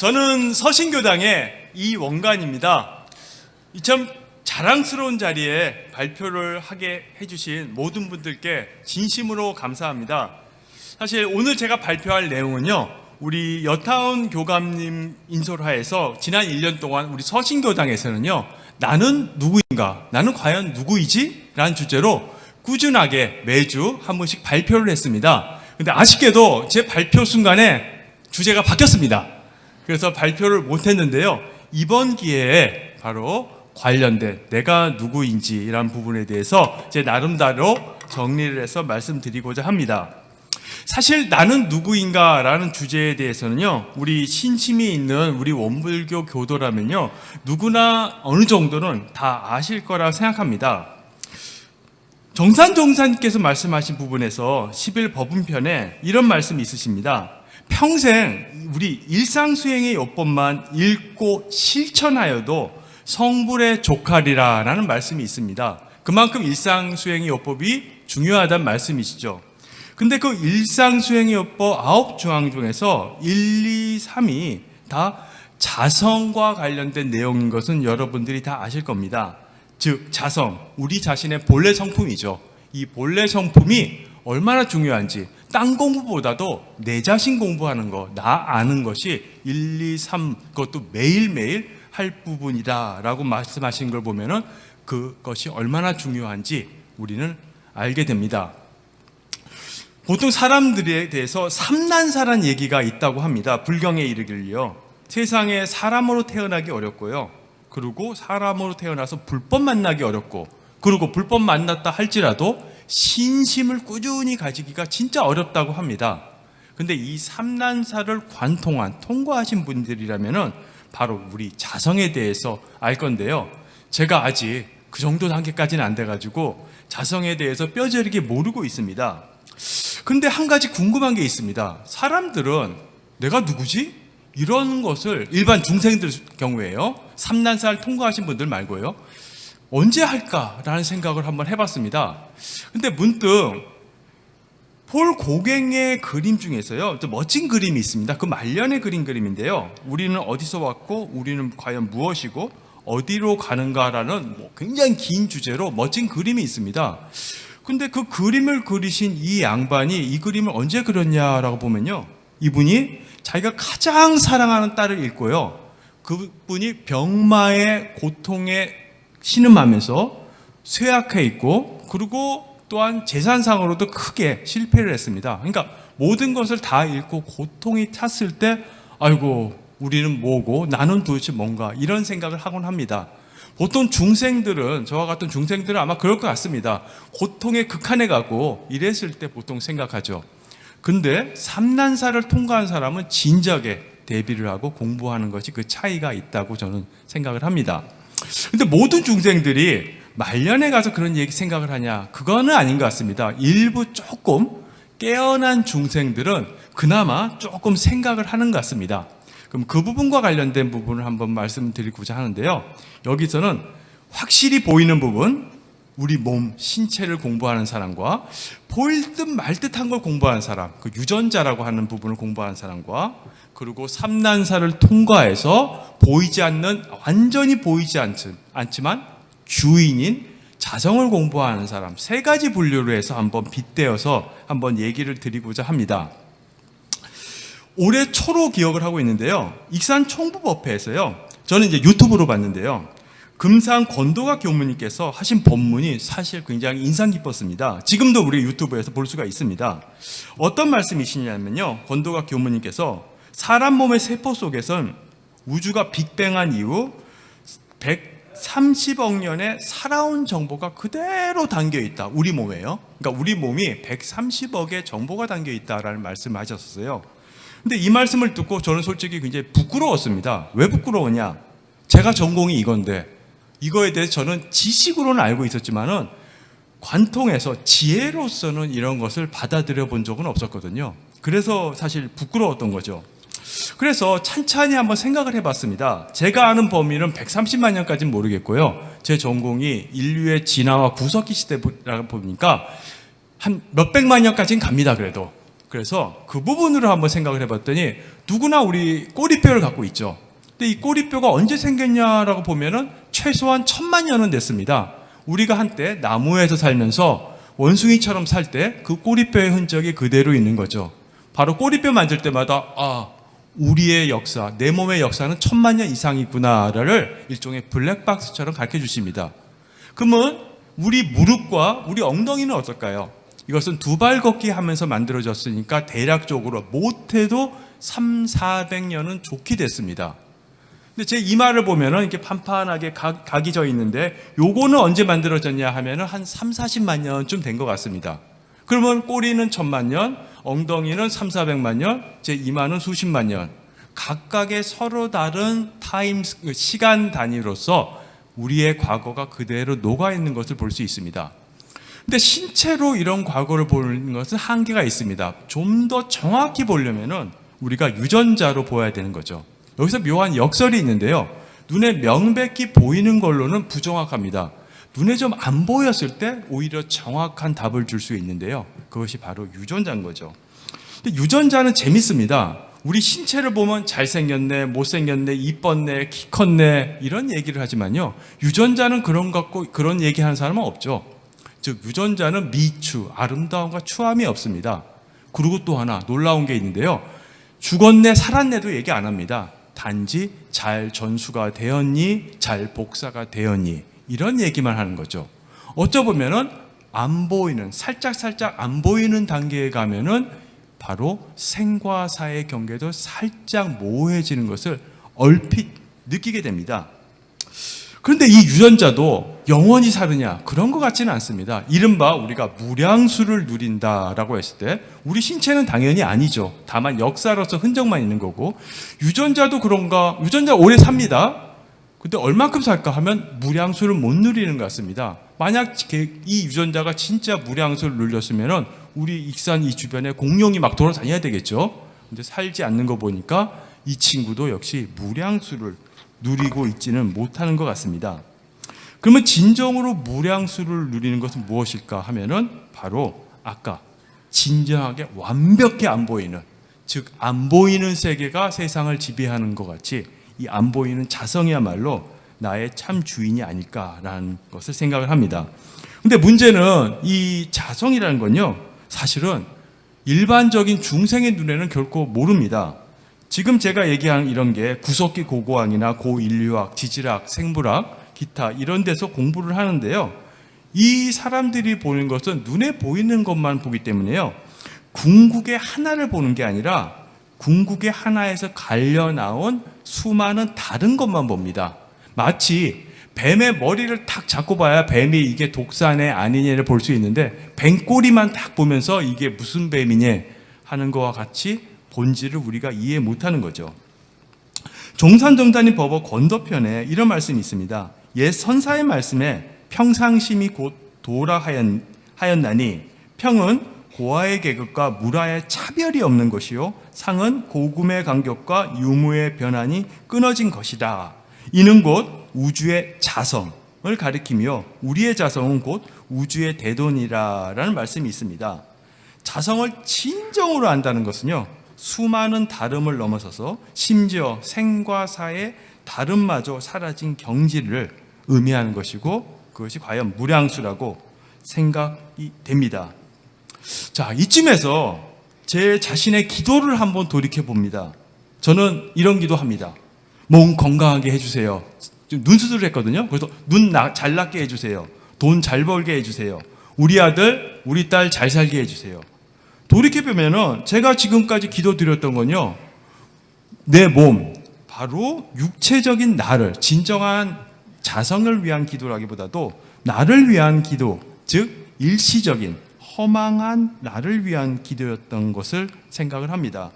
저는 서신교당의 이원관입니다. 참 자랑스러운 자리에 발표를 하게 해주신 모든 분들께 진심으로 감사합니다. 사실 오늘 제가 발표할 내용은요, 우리 여타운 교감님 인솔하에서 지난 1년 동안 우리 서신교당에서는요, 나는 누구인가? 나는 과연 누구이지? 라는 주제로 꾸준하게 매주 한 번씩 발표를 했습니다. 근데 아쉽게도 제 발표 순간에 주제가 바뀌었습니다. 그래서 발표를 못했는데요, 이번 기회에 바로 관련된 내가 누구인지라는 부분에 대해서 제 나름대로 정리를 해서 말씀드리고자 합니다. 사실 나는 누구인가 라는 주제에 대해서는요, 우리 신심이 있는 우리 원불교 교도라면요, 누구나 어느 정도는 다 아실 거라 생각합니다. 정산종사님께서 말씀하신 부분에서 11법문편에 이런 말씀이 있으십니다. 평생 우리 일상수행의 요법만 읽고 실천하여도 성불에 족하리라 라는 말씀이 있습니다. 그만큼 일상수행의 요법이 중요하다는 말씀이시죠. 근데 그 일상수행의 요법 9조항 중에서 1, 2, 3이 다 자성과 관련된 내용인 것은 여러분들이 다 아실 겁니다. 즉 자성, 우리 자신의 본래 성품이죠. 이 본래 성품이 얼마나 중요한지, 딴 공부보다도 내 자신 공부하는 거, 나 아는 것이 1, 2, 3 그것도 매일매일 할 부분이다 라고 말씀하신 걸 보면은 그것이 얼마나 중요한지 우리는 알게 됩니다. 보통 사람들에 대해서 삼난사란 얘기가 있다고 합니다. 불경에 이르기를요, 세상에 사람으로 태어나기 어렵고요, 그리고 사람으로 태어나서 불법 만나기 어렵고, 그리고 불법 만났다 할지라도 신심을 꾸준히 가지기가 진짜 어렵다고 합니다. 근데 이 삼난사를 통과하신 분들이라면은 바로 우리 자성에 대해서 알 건데요, 제가 아직 그 정도 단계까지는 안 돼가지고 자성에 대해서 뼈저리게 모르고 있습니다. 근데 한 가지 궁금한 게 있습니다. 사람들은 내가 누구지? 이런 것을 일반 중생들 경우에요, 삼난사를 통과하신 분들 말고요, 언제 할까라는 생각을 한번 해봤습니다. 근데 문득 폴 고갱의 그림 중에서요, 또 멋진 그림이 있습니다. 그 말년에 그린 그림인데요, 우리는 어디서 왔고 우리는 과연 무엇이고 어디로 가는가라는 굉장히 긴 주제로 멋진 그림이 있습니다. 근데 그 그림을 그리신 이 양반이 이 그림을 언제 그렸냐라고 보면요, 이분이 자기가 가장 사랑하는 딸을 잃고요, 그분이 병마의 고통에 신음하면서 쇠약해 있고, 그리고 또한 재산상으로도 크게 실패를 했습니다. 그러니까 모든 것을 다 잃고 고통이 찼을 때, 아이고 우리는 뭐고 나는 도대체 뭔가, 이런 생각을 하곤 합니다. 보통 중생들은, 저와 같은 중생들은 아마 그럴 것 같습니다. 고통의 극한에 가고 이랬을 때 보통 생각하죠. 근데 삼난사를 통과한 사람은 진작에 대비를 하고 공부하는 것이 그 차이가 있다고 저는 생각을 합니다. 근데 모든 중생들이 말년에 가서 그런 얘기 생각을 하냐? 그거는 아닌 것 같습니다. 일부 조금 깨어난 중생들은 그나마 조금 생각을 하는 것 같습니다. 그럼 그 부분과 관련된 부분을 한번 말씀드리고자 하는데요, 여기서는 확실히 보이는 부분, 우리 몸, 신체를 공부하는 사람과 보일 듯 말 듯한 걸 공부하는 사람, 그 유전자라고 하는 부분을 공부하는 사람과, 그리고 삼난사를 통과해서 보이지 않는, 완전히 보이지 않지만 주인인 자성을 공부하는 사람, 세 가지 분류로 해서 한번 빗대어서 한번 얘기를 드리고자 합니다. 올해 초로 기억을 하고 있는데요, 익산 총부법회에서요, 저는 이제 유튜브로 봤는데요, 금산 권도각 교무님께서 하신 법문이 사실 굉장히 인상 깊었습니다. 지금도 우리 유튜브에서 볼 수가 있습니다. 어떤 말씀이시냐면요, 권도각 교무님께서 사람 몸의 세포 속에선 우주가 빅뱅한 이후 130억 년의 살아온 정보가 그대로 담겨 있다. 우리 몸에요. 그러니까 우리 몸이 130억의 정보가 담겨 있다라는 말씀을 하셨어요. 근데 이 말씀을 듣고 저는 솔직히 굉장히 부끄러웠습니다. 왜 부끄러우냐? 제가 전공이 이건데, 이거에 대해서 저는 지식으로는 알고 있었지만은 관통해서 지혜로서는 이런 것을 받아들여 본 적은 없었거든요. 그래서 사실 부끄러웠던 거죠. 그래서 찬찬히 한번 생각을 해봤습니다. 제가 아는 범위는 130만 년까지는 모르겠고요, 제 전공이 인류의 진화와 구석기 시대라고 보니까 한 몇백만 년까지는 갑니다. 그래서 그 부분으로 한번 생각을 해봤더니 누구나 우리 꼬리뼈를 갖고 있죠. 근데 이 꼬리뼈가 언제 생겼냐라고 보면은 최소한 1000만 년은 됐습니다. 우리가 한때 나무에서 살면서 원숭이처럼 살 때 그 꼬리뼈의 흔적이 그대로 있는 거죠. 바로 꼬리뼈 만질 때마다 우리의 역사, 내 몸의 역사는 1000만 년 이상이구나를 일종의 블랙박스처럼 가르쳐 주십니다. 그러면 우리 무릎과 우리 엉덩이는 어떨까요? 이것은 두 발 걷기 하면서 만들어졌으니까 대략적으로 못해도 300~400년은 좋게 됐습니다. 근데 제 이마를 보면은 이렇게 판판하게 각이 져 있는데 요거는 언제 만들어졌냐 하면은 한 30~40만 년쯤 된 것 같습니다. 그러면 꼬리는 1000만 년, 엉덩이는 300~400만 년, 제 이마는 수십만 년. 각각의 서로 다른 시간 단위로서 우리의 과거가 그대로 녹아 있는 것을 볼 수 있습니다. 근데 신체로 이런 과거를 보는 것은 한계가 있습니다. 좀 더 정확히 보려면은 우리가 유전자로 보아야 되는 거죠. 여기서 묘한 역설이 있는데요. 눈에 명백히 보이는 걸로는 부정확합니다. 눈에 좀 안 보였을 때 오히려 정확한 답을 줄 수 있는데요. 그것이 바로 유전자인 거죠. 근데 유전자는 재밌습니다. 우리 신체를 보면 잘생겼네, 못생겼네, 이뻤네, 키 컸네 이런 얘기를 하지만요. 유전자는 그런 얘기하는 사람은 없죠. 즉 유전자는 미추, 아름다움과 추함이 없습니다. 그리고 또 하나 놀라운 게 있는데요. 죽었네, 살았네도 얘기 안 합니다. 단지 잘 전수가 되었니, 잘 복사가 되었니 이런 얘기만 하는 거죠. 어쩌보면은 안 보이는, 살짝 안 보이는 단계에 가면은 바로 생과 사의 경계도 살짝 모호해지는 것을 얼핏 느끼게 됩니다. 그런데 이 유전자도 영원히 사느냐? 그런 것 같지는 않습니다. 이른바 우리가 무량수를 누린다라고 했을 때 우리 신체는 당연히 아니죠. 다만 역사로서 흔적만 있는 거고, 유전자도 그런가? 유전자 오래 삽니다. 근데 얼만큼 살까 하면 무량수를 못 누리는 것 같습니다. 만약 이 유전자가 진짜 무량수를 누렸으면 우리 익산 이 주변에 공룡이 막 돌아다녀야 되겠죠. 근데 살지 않는 거 보니까 이 친구도 역시 무량수를 누리고 있지는 못하는 것 같습니다. 그러면 진정으로 무량수를 누리는 것은 무엇일까 하면은 바로 아까 진정하게 완벽히 안 보이는, 즉 안 보이는 세계가 세상을 지배하는 것 같이 이 안 보이는 자성이야말로 나의 참 주인이 아닐까라는 것을 생각을 합니다. 근데 문제는 이 자성이라는 건요, 사실은 일반적인 중생의 눈에는 결코 모릅니다. 지금 제가 얘기한 이런 게 구석기 고고학이나 고인류학, 지질학, 생물학, 기타 이런 데서 공부를 하는데요. 이 사람들이 보는 것은 눈에 보이는 것만 보기 때문에요. 궁극의 하나를 보는 게 아니라 궁극의 하나에서 갈려 나온 수많은 다른 것만 봅니다. 마치 뱀의 머리를 탁 잡고 봐야 뱀이 이게 독사네 아니냐를 볼 수 있는데 뱀 꼬리만 딱 보면서 이게 무슨 뱀이냐 하는 것과 같이 본질을 우리가 이해 못하는 거죠. 종산정단이 법어 건더편에 이런 말씀이 있습니다. 옛 선사의 말씀에 평상심이 곧 도라 하였나니 평은 고아의 계급과 무라의 차별이 없는 것이요 상은 고금의 간격과 유무의 변환이 끊어진 것이다. 이는 곧 우주의 자성을 가리키며 우리의 자성은 곧 우주의 대돈이라는 말씀이 있습니다. 자성을 진정으로 안다는 것은요, 수많은 다름을 넘어서서 심지어 생과 사의 다름마저 사라진 경지를 의미하는 것이고, 그것이 과연 무량수라고 생각이 됩니다. 자, 이쯤에서 제 자신의 기도를 한번 돌이켜 봅니다. 저는 이런 기도합니다. 몸 건강하게 해주세요. 눈 수술을 했거든요. 그래서 눈 잘 낫게 해주세요. 돈 잘 벌게 해주세요. 우리 아들, 우리 딸 잘 살게 해주세요. 돌이켜보면은 제가 지금까지 기도드렸던 건요, 내 몸, 바로 육체적인 나를, 진정한 자성을 위한 기도라기보다도 나를 위한 기도, 즉 일시적인 허망한 나를 위한 기도였던 것을 생각을 합니다.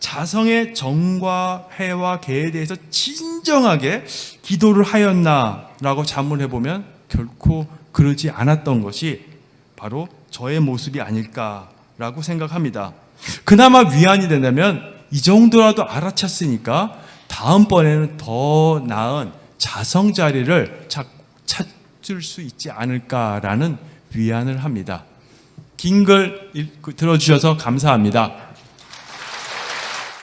자성의 정과 해와 계에 대해서 진정하게 기도를 하였나라고 자문해보면 결코 그러지 않았던 것이 바로 저의 모습이 아닐까라고 생각합니다. 그나마 위안이 된다면 이 정도라도 알아챘으니까 다음번에는 더 나은 자성 자리를 찾을 수 있지 않을까라는 위안을 합니다. 긴 글 들어주셔서 감사합니다.